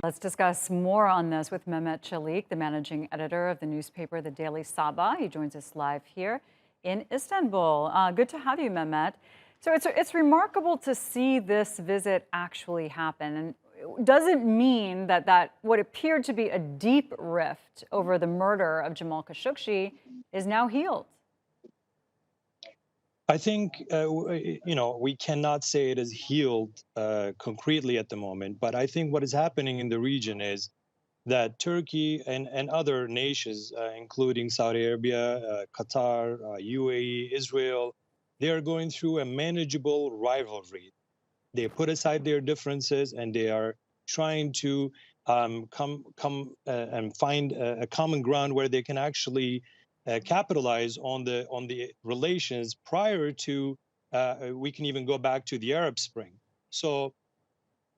Let's discuss more on this with Mehmet Celik, the managing editor of the newspaper, the Daily Sabah. He joins us live here in Istanbul. Good to have you, Mehmet. So it's remarkable to see this visit actually happen. And does it mean that what appeared to be a deep rift over the murder of Jamal Khashoggi is now healed? I think, we cannot say it is healed concretely at the moment, but I think what is happening in the region is that Turkey and other nations, including Saudi Arabia, Qatar, UAE, Israel, they are going through a manageable rivalry. They put aside their differences and they are trying to come and find a common ground where they can actually capitalize on the relations prior to we can even go back to the Arab Spring. So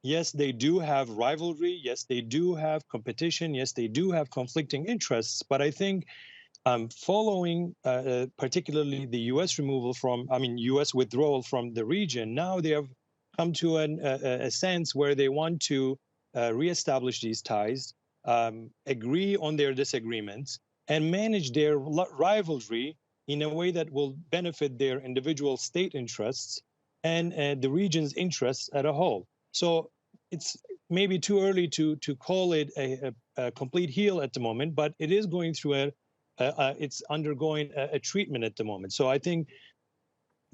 yes, they do have rivalry. Yes, they do have competition. Yes, they do have conflicting interests. But I think following particularly the U.S. U.S. withdrawal from the region, now they have come to a sense where they want to reestablish these ties, agree on their disagreements, and manage their rivalry in a way that will benefit their individual state interests and the region's interests as a whole. So it's maybe too early to call it a complete heal at the moment, but it is going through it's undergoing a treatment at the moment. So I think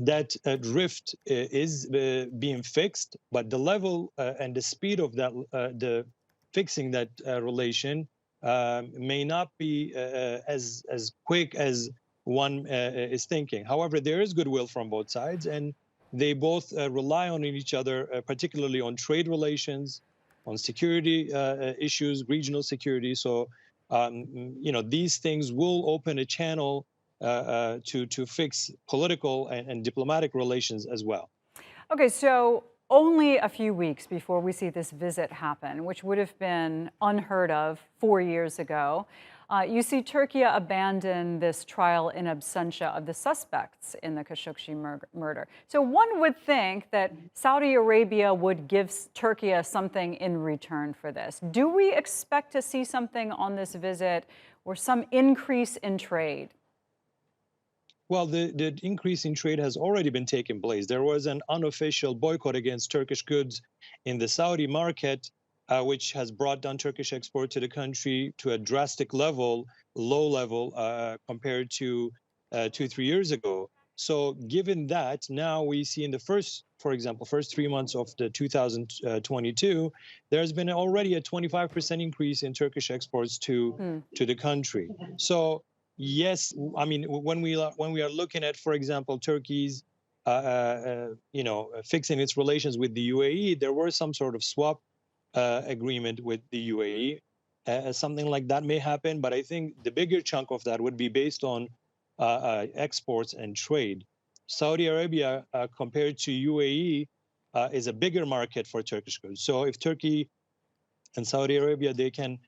that drift is being fixed, but the level and the speed of that, the fixing that relation may not be as quick as one is thinking. However, there is goodwill from both sides, and they both rely on each other, particularly on trade relations, on security issues, regional security. So, these things will open a channel to fix political and diplomatic relations as well. Okay, so only a few weeks before we see this visit happen, which would have been unheard of 4 years ago, you see Turkey abandon this trial in absentia of the suspects in the Khashoggi murder. So one would think that Saudi Arabia would give Turkey something in return for this. Do we expect to see something on this visit or some increase in trade? Well, the increase in trade has already been taking place. There was an unofficial boycott against Turkish goods in the Saudi market, which has brought down Turkish export to the country to a drastic level, low level, compared to 2-3 years ago. So given that, now we see in the first 3 months of the 2022, there's been already a 25% increase in Turkish exports to the country. So yes, I mean, when we are looking at, for example, Turkey's, fixing its relations with the UAE, there were some sort of swap agreement with the UAE. Something like that may happen, but I think the bigger chunk of that would be based on exports and trade. Saudi Arabia, compared to UAE, is a bigger market for Turkish goods. So if Turkey and Saudi Arabia, they can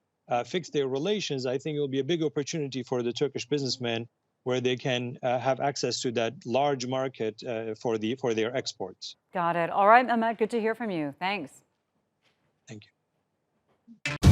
fix their relations, I think it will be a big opportunity for the Turkish businessmen where they can have access to that large market for their exports. Got it. All right, Mehmet, good to hear from you. Thanks. Thank you.